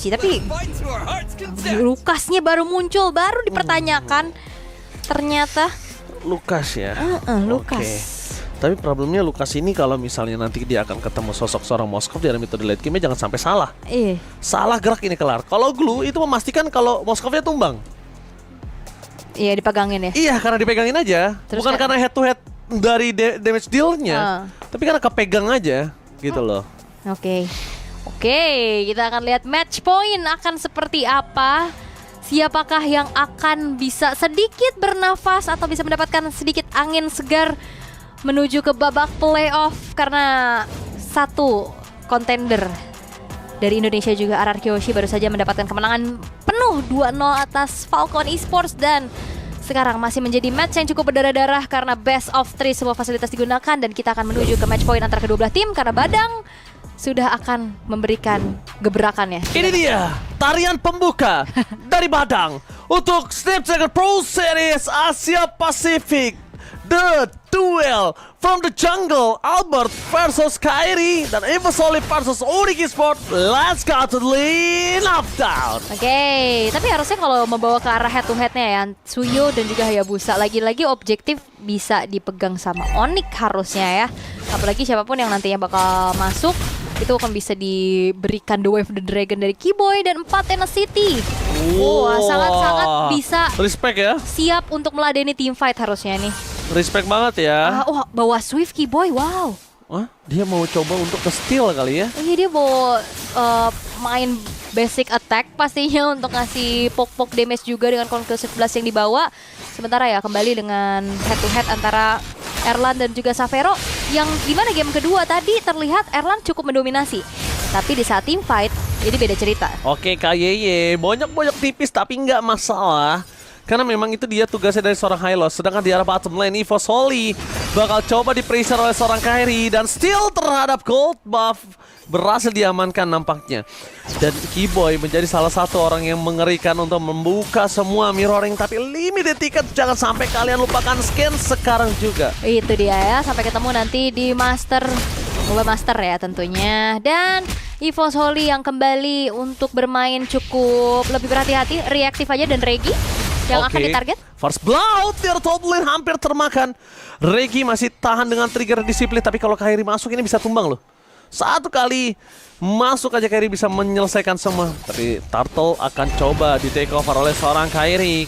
Itachi, tapi Lucasnya baru muncul, baru dipertanyakan. Ternyata Lucas ya. Lucas. Oke. Tapi problemnya Lucas ini kalau misalnya nanti dia akan ketemu sosok seorang Moskov di dalam metode late game, jangan sampai salah. Salah gerak ini kelar. Kalau Glue itu memastikan kalau Moskovnya tumbang. Iya, dipegangin ya. Iya, karena dipegangin aja. Terus bukan karena head to head dari damage dealnya, tapi karena kepegang aja gitu loh. Oke, kita akan lihat match point akan seperti apa. Siapakah yang akan bisa sedikit bernafas atau bisa mendapatkan sedikit angin segar menuju ke babak playoff, karena satu kontender dari Indonesia juga RR Kyoshi baru saja mendapatkan kemenangan penuh 2-0 atas Falcon Esports, dan sekarang masih menjadi match yang cukup berdarah-darah karena best of 3 semua fasilitas digunakan, dan kita akan menuju ke match point antara kedua belah tim karena Badang sudah akan memberikan gebrakannya. Ini dia tarian pembuka dari Badang untuk Snapdragon Pro Series Asia Pacific. The duel from the jungle, Albert versus Kairi dan Evasoli versus Onyx Esports. Let's go to the knockdown. Oke, tapi harusnya kalau membawa ke arah head to headnya ya, Tsuyo dan juga Hayabusa lagi-lagi objektif bisa dipegang sama Onyx harusnya ya. Apalagi siapapun yang nantinya bakal masuk itu akan bisa diberikan The Wave of the Dragon dari Keyboy dan 4 Tenacity. Wah, sangat-sangat bisa respect ya. Siap untuk meladeni team fight harusnya nih. Respect banget ya. Wah, bawa Swift Keyboy, wow. Wah, dia mau coba untuk ke steal kali ya. Iya, dia mau main basic attack pastinya untuk ngasih poke-poke damage juga dengan Conclusive Blast yang dibawa. Sementara ya kembali dengan head to head antara Erlan dan juga Savero, yang dimana game kedua tadi terlihat Erlan cukup mendominasi. Tapi di saat team fight, ini beda cerita. Oke, KYY, bonyok-bonyok tipis tapi nggak masalah. Karena memang itu dia tugasnya dari seorang Hylos. Sedangkan di arah bottom lane, Evasoli bakal coba di-pressure oleh seorang Kairi. Dan steal terhadap gold buff berhasil diamankan nampaknya. Dan Keyboy menjadi salah satu orang yang mengerikan untuk membuka semua mirroring. Tapi limited ticket, jangan sampai kalian lupakan scan sekarang juga. Itu dia ya, sampai ketemu nanti di Master. Mobile Master ya tentunya. Dan Evasoli yang kembali untuk bermain cukup lebih berhati-hati. Reaktif aja, dan Regi yang akan ditarget. First blood, their top lane hampir termakan. Regi masih tahan dengan trigger disiplin, tapi kalau Kairi masuk ini bisa tumbang loh. Satu kali masuk aja Kairi bisa menyelesaikan semua. Tapi Turtle akan coba di take over oleh seorang Kairi.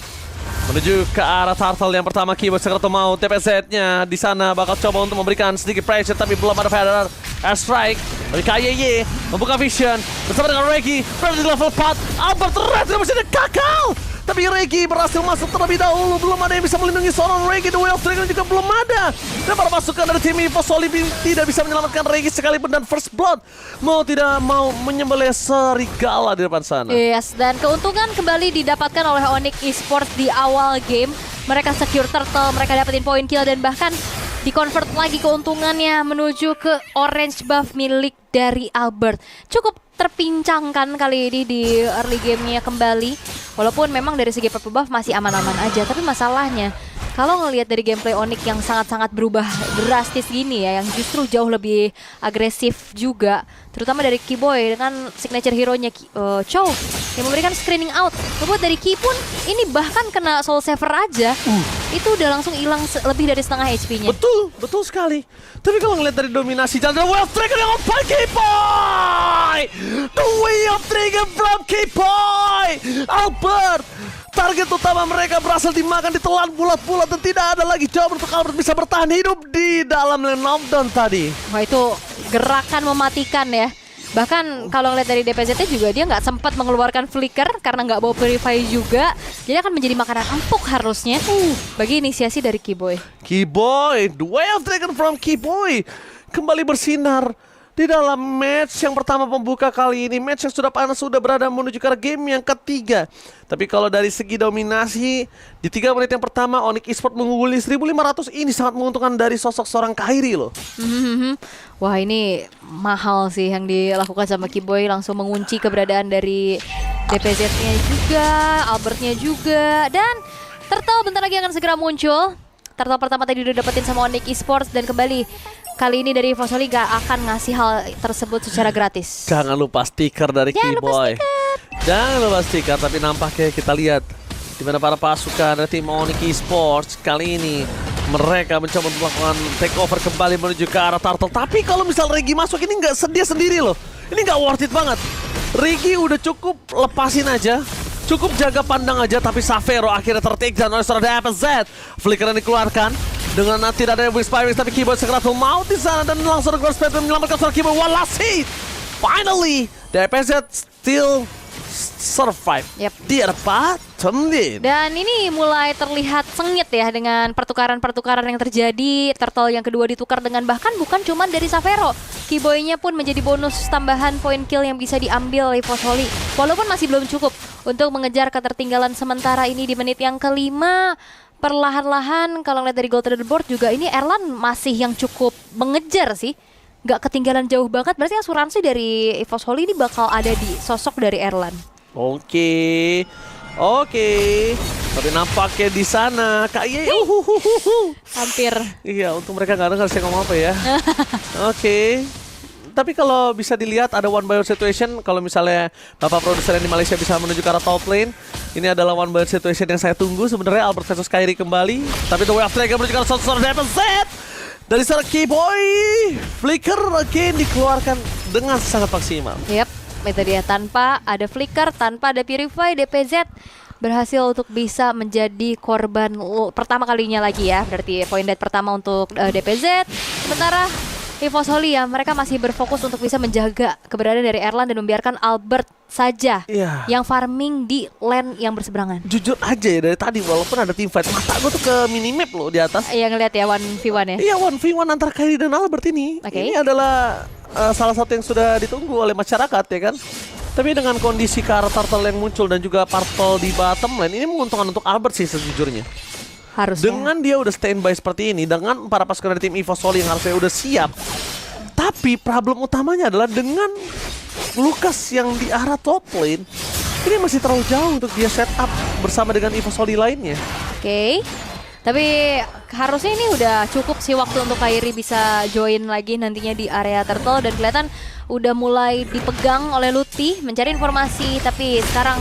Menuju ke arah Turtle yang pertama, Keyboard sekarang mau TPZ-nya di sana bakal coba untuk memberikan sedikit pressure, tapi belum ada Feather Airstrike. Tapi KYY membuka vision bersama dengan Regi berada di level 4. Albert Red masih ada kakal. Tapi Regi berhasil masuk terlebih dahulu. Belum ada yang bisa melindungi seorang Regi. The Way of Dragon juga belum ada. Dan para pasukan dari tim Evasoli tidak bisa menyelamatkan Regi sekalipun. Dan First Blood mau tidak mau menyembelih serigala di depan sana. Yes, dan keuntungan kembali didapatkan oleh Onyx Esports di awal game. Mereka secure turtle, mereka dapetin point kill, dan bahkan di-convert lagi keuntungannya menuju ke orange buff milik dari Albert. Cukup terpincangkan kali ini di early game-nya kembali. Walaupun memang dari segi purple buff masih aman-aman aja, tapi masalahnya kalau ngelihat dari gameplay Onyx yang sangat-sangat berubah drastis gini ya, yang justru jauh lebih agresif juga, terutama dari Keyboy dengan signature hero-nya Chow yang memberikan screening out. Membuat dari Key pun ini bahkan kena Soul Saver aja, itu udah langsung hilang lebih dari setengah HP-nya. Betul, betul sekali. Tapi kalau ngelihat dari dominasi jalan The Way of Dragon yang open Keyboy! The Way of Dragon from Keyboy! Albert! Target utama mereka berhasil dimakan, ditelan bulat-bulat, dan tidak ada lagi jawaban untuk Albert bisa bertahan hidup di dalam lane knockdown tadi. Wah, itu gerakan mematikan ya. Bahkan kalau ngeliat dari DPZ juga dia nggak sempat mengeluarkan flicker karena nggak bawa purify juga. Jadi akan menjadi makanan empuk harusnya bagi inisiasi dari Keyboy. Keyboy, The Way of Dragon from Keyboy kembali bersinar di dalam match yang pertama pembuka kali ini. Match yang sudah panas, sudah berada menuju ke game yang ketiga. Tapi kalau dari segi dominasi, di 3 menit yang pertama Onyx Esports mengungguli 1500. Ini sangat menguntungkan dari sosok seorang Kairi loh. Wah, ini mahal sih yang dilakukan sama Keyboy. Langsung mengunci keberadaan dari DPZ-nya juga, Albertnya juga. Dan Turtle bentar lagi akan segera muncul. Turtle pertama tadi udah dapetin sama Onyx Esports, dan kembali kali ini dari Evasoli gak akan ngasih hal tersebut secara gratis. Jangan lupa stiker dari Keyboy. Jangan lupa stiker, tapi nampaknya kita lihat di mana para pasukan dari tim Onyx Esports kali ini mereka mencoba melakukan take over kembali menuju ke arah Turtle. Tapi kalau misal Regi masuk ini nggak sedia sendiri loh. Ini nggak worth it banget. Regi udah cukup lepasin aja, cukup jaga pandang aja, tapi Xavero akhirnya tertake down oleh seorang DPZ. Flicker yang dikeluarkan dengan tidak ada Wings by Wings, tapi Keyboard segera mau di sana dan langsung Cross Spectrum menyelamatkan seorang Keyboard. One last hit. Finally, DPZ still survive. Yep. Di bottom lane. Dan ini mulai terlihat sengit ya dengan pertukaran-pertukaran yang terjadi. Turtle yang kedua ditukar dengan bahkan bukan cuma dari Xavero. Keyboy-nya pun menjadi bonus tambahan poin kill yang bisa diambil oleh EVOS-Holy. Walaupun masih belum cukup untuk mengejar ketertinggalan sementara ini di menit yang kelima. Perlahan-lahan kalau lihat dari goal leaderboard juga ini Erlan masih yang cukup mengejar sih. Nggak ketinggalan jauh banget, berarti asuransi dari EVOS-Holy ini bakal ada di sosok dari Erlan. Oke. Tapi nampaknya di sana kayak Hampir. Iya, untuk mereka nggak dengar saya ngomong apa ya. Oke. Tapi kalau bisa dilihat ada one by one situation. Kalau misalnya bapak produser yang di Malaysia bisa menuju ke arah top lane, ini adalah one by one situation yang saya tunggu sebenarnya. Albert versus Kairi kembali. Tapi The Way of Dragon menuju ke arah Source DPZ. Dari seorang Keyboy, Flicker again dikeluarkan dengan sangat maksimal. Yep, itu dia, tanpa ada Flicker, tanpa ada Purify, DPZ berhasil untuk bisa menjadi korban pertama kalinya lagi ya. Berarti poin dead pertama untuk DPZ. Sementara EVOS-Holy ya, mereka masih berfokus untuk bisa menjaga keberadaan dari Erlan dan membiarkan Albert saja yang farming di lane yang berseberangan. Jujur aja ya, dari tadi walaupun ada team fight, mata gue tuh ke minimap loh di atas. Iya, ngeliat ya 1v1 ya. Iya, 1v1 antara Kairi dan Albert ini. Ini adalah salah satu yang sudah ditunggu oleh masyarakat ya kan. Tapi dengan kondisi ke arah Turtle yang muncul dan juga Purple di bottom lane, ini menguntungkan untuk Albert sih sejujurnya. Harusnya. Dengan dia udah standby seperti ini, dengan para pasukan dari tim EVOS-Holy yang harusnya udah siap. Tapi problem utamanya adalah dengan Lucas yang di arah top lane, ini masih terlalu jauh untuk dia setup bersama dengan EVOS-Holy lainnya. Oke. Tapi harusnya ini udah cukup sih waktu untuk Kairi bisa join lagi nantinya di area Turtle. Dan kelihatan udah mulai dipegang oleh Luti mencari informasi. Tapi sekarang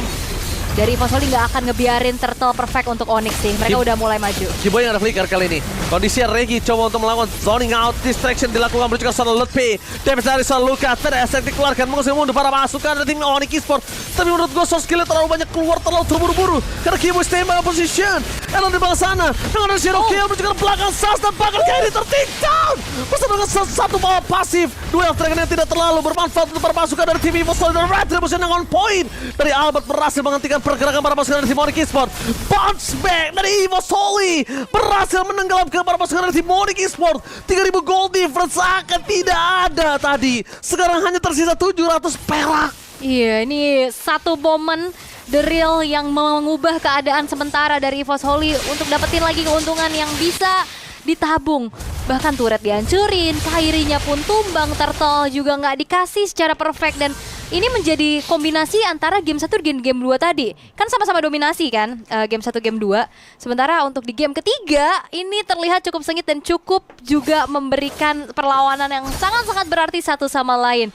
dari EVOS-Holy nggak akan ngebiarin Turtle perfect untuk Onyx sih. Mereka udah mulai maju. Keyboy yang ada flicker kali ini. Kondisinya Regi coba untuk melakukan zoning out. Distraction dilakukan menuju ke sana Lutfi. Damage dari sana Lucas. TDS yang dikeluarkan mengusir mundur para pasukan dari tim Onyx Esports. Tapi menurut gue source skillnya terlalu banyak keluar, terlalu terburu-buru. Karena Keyboy stay by position. Elon di bawah sana. Dengan ada Zero Kill menuju ke belakang Sas dan bahkan Kairi tertake down. Bersama dengan satu bawah pasif. Duel Dragon yang tidak terlalu bermanfaat untuk para pasukan dari tim EVOS-Holy. Dan Retribution yang on point. Dari Albert berhasil menghentikan pergerakan para pasukan dari tim Onyx Esports. Bounce back dari EVOS-Holy berhasil menenggelamkan para pasukan dari tim Onyx Esports. 3000 gold difference akan tidak ada tadi. Sekarang hanya tersisa 700 perak. Iya, ini satu momen The Real yang mengubah keadaan sementara dari EVOS-Holy untuk dapetin lagi keuntungan yang bisa ditabung. Bahkan turret dihancurin, Kairinya pun tumbang, Turtle juga nggak dikasih secara perfect. Dan ini menjadi kombinasi antara game 1 dan game 2 tadi. Kan sama-sama dominasi kan, game 1, game 2. Sementara untuk di game ketiga, ini terlihat cukup sengit dan cukup juga memberikan perlawanan yang sangat-sangat berarti satu sama lain.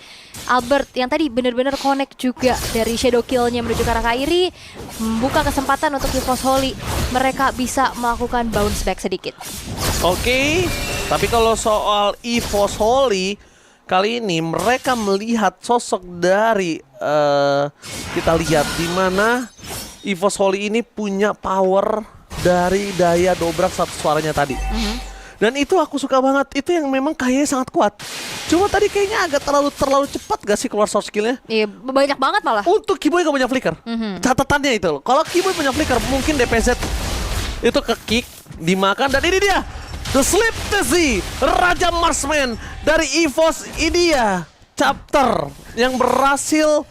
Albert yang tadi benar-benar connect juga dari shadow kill-nya menuju ke arah Kairi, membuka kesempatan untuk EVOS-Holy. Mereka bisa melakukan bounce back sedikit. Oke, tapi kalau soal EVOS-Holy, kali ini mereka melihat sosok dari kita lihat di mana EVOS-Holy ini punya power dari daya dobrak satu suaranya tadi. Dan itu aku suka banget, itu yang memang kayaknya sangat kuat. Cuma tadi kayaknya agak terlalu cepat gak sih keluar soft skillnya? Iya, banyak banget malah. Untuk Keyboy gak punya flicker. Catatannya itu loh, kalau Keyboy punya flicker mungkin DPZ itu ke kick, dimakan, dan ini dia The Sleep Tizzy, Raja Marksman dari EVOS. Ini dia chapter yang berhasil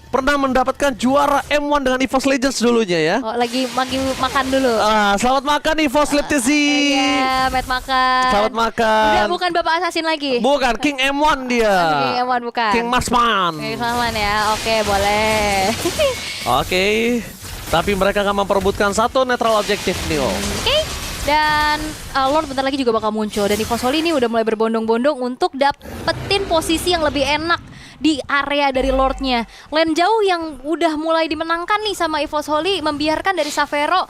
pernah mendapatkan juara M1 dengan EVOS Legends dulunya ya. Oh, lagi makan dulu. Selamat makan EVOS Sleep Tizzy. Iya, Matt makan. Selamat makan. Udah bukan Bapak Assassin lagi. Bukan, King M1 dia. King M1 bukan. King Marksman. King Marksman ya, oke boleh. Oke, tapi mereka akan memperebutkan satu netral objektif nih. Oke. Dan Lord bentar lagi juga bakal muncul. Dan EVOS-Holy ini udah mulai berbondong-bondong untuk dapetin posisi yang lebih enak di area dari Lordnya. Lane jauh yang udah mulai dimenangkan nih sama EVOS Holy, membiarkan dari Xavero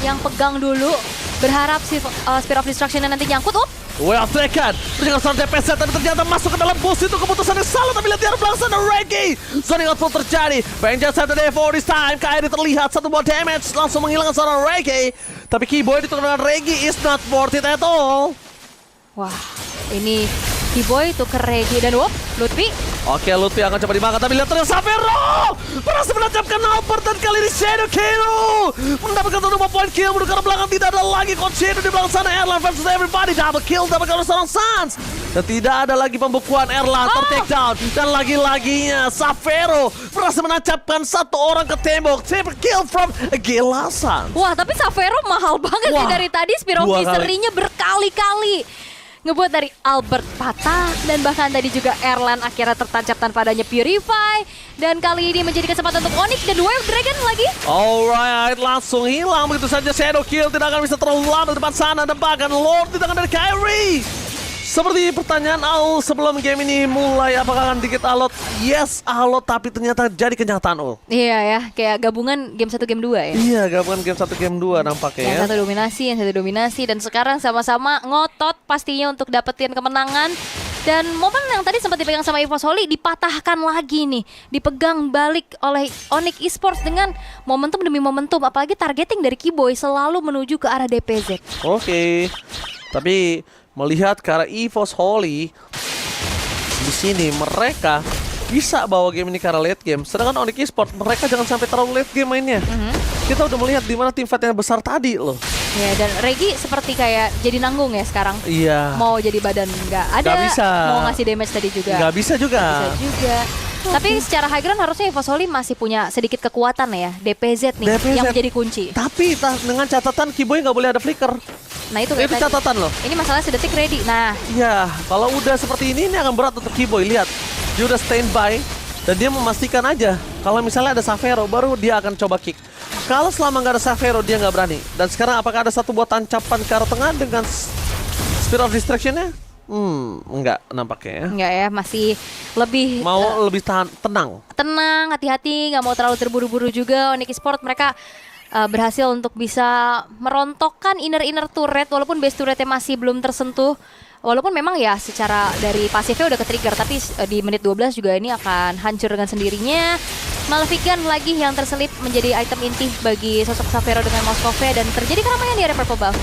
yang pegang dulu, berharap si Spear of Destruction nanti nyangkut. Well taken. Dengan seorang DPZ tapi ternyata masuk ke dalam bus itu keputusan yang salah, tapi lihat di arah belakang sana Reggie. Zoning out pun terjadi. Vengeance Saturday for this time. Kairi terlihat satu buah damage langsung menghilangkan seorang Reggie. Tapi Keyboy ditukar dengan Reggie is not worth it at all. Wah, ini Keyboy tuker Reggie dan Lutfi. Oke, Lutfi akan coba dimakan, tapi lihat ternyata Xavero berhasil menancapkan Albert dan kali ini Shadow Kill mendapatkan 1 poin kill. Menuju ke arah belakang, tidak ada lagi Concero di belakang sana. Erlan versus everybody, double kill dapatkan oleh seorang Suns. Dan tidak ada lagi pembukuan. Erlan ter-take down. Dan lagi-laginya Xavero berhasil menancapkan 1 orang ke tembok. Triple kill from Gelasan. Wah, tapi Xavero mahal banget sih dari tadi. Spear of Misery-nya berkali-kali ngebuat dari Albert patah, dan bahkan tadi juga Erlan akhirnya tertancap tanpa adanya Purify, dan kali ini menjadi kesempatan untuk Onyx dan Wild Dragon lagi. Alright, langsung hilang begitu saja. Shadow Kill tidak akan bisa terlalu lama di depan sana, dan bahkan Lord di tangan dari Kairi. Seperti pertanyaan Al sebelum game ini mulai, apakah akan dikit alot? Yes, alot, tapi ternyata jadi kenyataan Ul. Iya ya, kayak gabungan game 1 game 2 ya. Iya, gabungan game 1 game 2 nampaknya ya. Yang satu dominasi, dan sekarang sama-sama ngotot pastinya untuk dapetin kemenangan. Dan momen yang tadi sempat dipegang sama EVOS Holy dipatahkan lagi nih, dipegang balik oleh Onyx Esports dengan momentum demi momentum, apalagi targeting dari Keyboy selalu menuju ke arah DPZ. Oke. Tapi melihat ke arah EVOS Holy di sini, mereka bisa bawa game ini ke arah late game. Sedangkan Onyx Esports mereka jangan sampai terlalu late game mainnya. Kita udah melihat di mana tim fight yang besar tadi loh. Ya, dan Reggie seperti kayak jadi nanggung ya sekarang. Iya. Mau jadi badan nggak ada. Nggak bisa. Mau ngasih damage tadi juga. Nggak bisa juga. Bisa juga. Tapi secara high ground harusnya EVOS Holy masih punya sedikit kekuatan ya. DPZ nih yang menjadi kunci. Tapi dengan catatan Keyboy nggak boleh ada flicker. Nah itu catatan loh. Ini masalah sedetik ready. Nah, ya kalau udah seperti ini akan berat untuk Keyboy. Lihat, dia udah standby dan dia memastikan aja kalau misalnya ada Xavero baru dia akan coba kick. Kalau selama nggak ada Xavero dia nggak berani. Dan sekarang apakah ada satu buah tancapan ke arah tengah dengan Spear of Distraction-nya? Enggak nampaknya ya. Enggak ya, masih lebih lebih tenang. Tenang, hati-hati, nggak mau terlalu terburu-buru juga. Onyx Esports mereka berhasil untuk bisa merontokkan inner turret walaupun base turretnya masih belum tersentuh. Walaupun memang ya secara dari pasifnya udah ke-trigger, tapi di menit 12 juga ini akan hancur dengan sendirinya. Malefican lagi yang terselip menjadi item inti bagi sosok Xavero dengan Moskove, dan terjadi keramaian di area Purple Buff.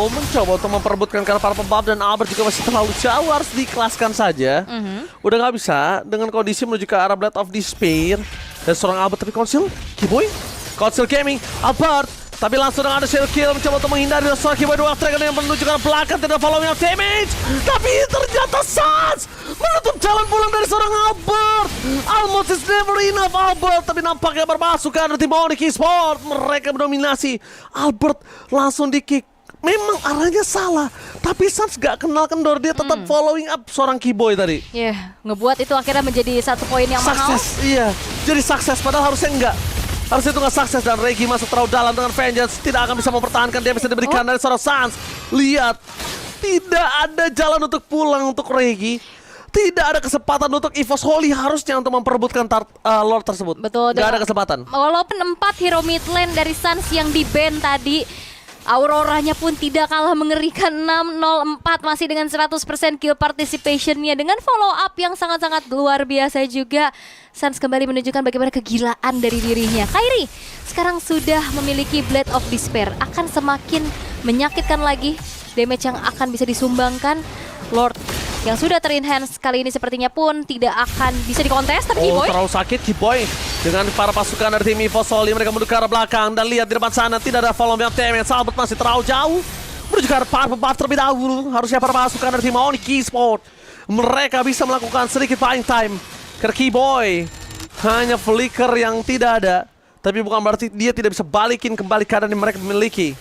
Mencoba untuk memperebutkan karena Purple Buff, dan Albert juga masih terlalu jauh, harus dikelaskan saja. Udah nggak bisa dengan kondisi menuju ke arah Blade of Despair. Dan seorang Albert, tapi Conceal, Keyboy, Conceal Gaming, Albert. Tapi langsung dengan ada Shadow Kill mencoba untuk menghindari seorang Keyboy Wild Dragon yang menuju ke arah belakang, tidak following up damage. Tapi ternyata Suns menutup jalan pulang dari seorang Albert. Almost is never enough Albert, tapi nampaknya berpasukan dari tim Onyx Esports. Mereka mendominasi. Albert langsung di kick. Memang arahnya salah, tapi Suns gak kenal kendor, dia tetap following up seorang Keyboy tadi. Ngebuat itu akhirnya menjadi 1 poin yang mahal. Iya, jadi sukses padahal harusnya enggak. Harusnya itu nggak sukses, dan Reggie masuk terlalu dalam dengan Vengeance. Tidak akan bisa mempertahankan, dia bisa diberikan dari seorang Suns. Lihat, tidak ada jalan untuk pulang untuk Reggie. Tidak ada kesempatan untuk EVOS Holy harusnya untuk memperebutkan Lord tersebut. Betul. Gak ada kesempatan. Walaupun 4 hero mid lane dari Suns yang di-ban tadi, Auroranya pun tidak kalah mengerikan. 6-0-4 masih dengan 100% kill participation-nya, dengan follow up yang sangat-sangat luar biasa juga. Suns kembali menunjukkan bagaimana kegilaan dari dirinya. Kairi sekarang sudah memiliki Blade of Despair, akan semakin menyakitkan lagi damage yang akan bisa disumbangkan. Lord yang sudah ter-enhance kali ini sepertinya pun tidak akan bisa dikontes. Tapi Keyboy terlalu sakit Keyboy dengan para pasukan dari tim EVOS Holy. Mereka menuju ke arah belakang, dan lihat di depan sana tidak ada follow up damage. Albert masih terlalu jauh menuju ke arah Purple Buff terlebih dahulu. Harusnya para pasukan dari tim Onyx Esports mereka bisa melakukan sedikit buying time. Keyboy hanya flicker yang tidak ada, tapi bukan berarti dia tidak bisa balikin kembali keadaan yang mereka miliki.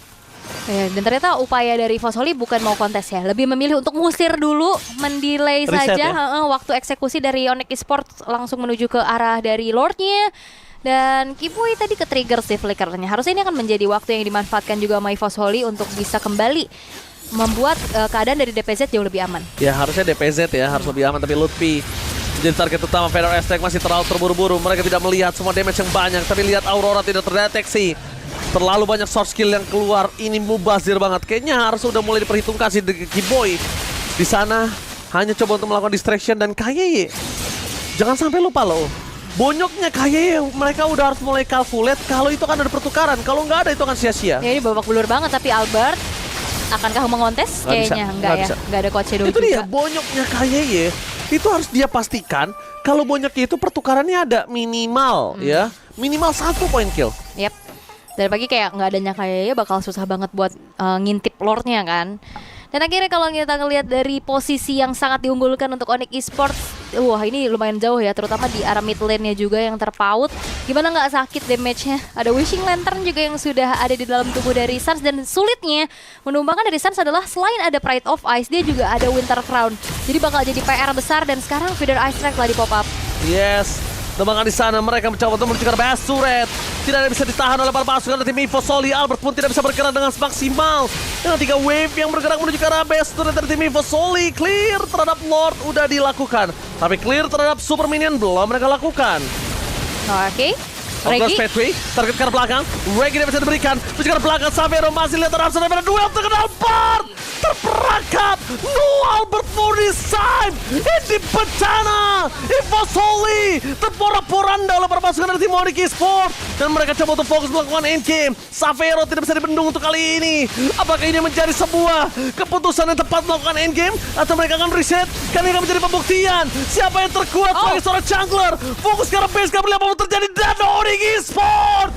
Dan ternyata upaya dari EVOS Holy bukan mau kontes ya, lebih memilih untuk ngusir dulu, mendelay saja waktu eksekusi dari Onyx Esports langsung menuju ke arah dari Lordnya. Dan Keyboy tadi ke-trigger sih flickernya. Harusnya ini akan menjadi waktu yang dimanfaatkan juga sama EVOS Holy untuk bisa kembali membuat keadaan dari DPZ jauh lebih aman. Ya harusnya DPZ ya harus lebih aman, tapi Lutfi Jadi target utama Feather Aztec masih terlalu terburu-buru. Mereka tidak melihat semua damage yang banyak. Tapi lihat Aurora tidak terdeteksi. Terlalu banyak short skill yang keluar. Ini mubazir banget. Kayaknya harus udah mulai diperhitungkan si Kiboy. Di sana hanya coba untuk melakukan distraction dan KYY. Jangan sampai lupa loh. Bonyoknya KYY mereka udah harus mulai calculate kalau itu kan ada pertukaran. Kalau nggak ada itu akan sia-sia. Ya ini babak belur banget, tapi Albert akankah mengontes? Kayaknya enggak ya. Enggak ada Coach Shadow itu juga. dia, bonyoknya KYY itu harus dia pastikan kalau bonyoknya itu pertukarannya ada minimal ya. Minimal 1 point kill. Yap. Dan pagi kayak nggak adanya KYY bakal susah banget buat ngintip lordnya kan. Dan akhirnya kalau kita ngelihat dari posisi yang sangat diunggulkan untuk Onyx Esports, wah ini lumayan jauh ya, terutama di arah mid lane-nya juga yang terpaut. Gimana nggak sakit damage-nya? Ada Wishing Lantern juga yang sudah ada di dalam tubuh dari Suns, dan sulitnya menumbangkan dari Suns adalah selain ada Pride of Ice, dia juga ada Winter Crown. Jadi bakal jadi PR besar, dan sekarang Feather Ice Strike lah di pop up. Yes, tembakan di sana mereka mencoba untuk menuju ke Best Turret. Tidak ada bisa ditahan oleh para pasukan dari tim Evo Soli. Albert pun tidak bisa bergerak dengan maksimal. Dengan 3 wave yang bergerak menuju ke arah Best Turret dari tim Evo Soli. Clear terhadap Lord udah dilakukan, tapi clear terhadap Super Minion belum mereka lakukan. Oke. Regi, Regi, target ke arah belakang. Regi tidak bisa diberikan. Menuju ke arah belakang, Xavero masih lihat terhadap sana. Duel terkenal Albert. Terperangkap. No Albert for this time. Ini bencana. Evo Soli terporak-poranda oleh para pasukan dari tim Onyx Esports. Dan mereka coba untuk fokus melakukan endgame. Xavero tidak bisa dibendung untuk kali ini. Apakah ini menjadi sebuah keputusan yang tepat melakukan endgame? Atau mereka akan reset? Karena ini akan menjadi pembuktian siapa yang terkuat sebagai seorang jungler. Fokus ke arah base, lihat apa yang terjadi dan Onyx Esports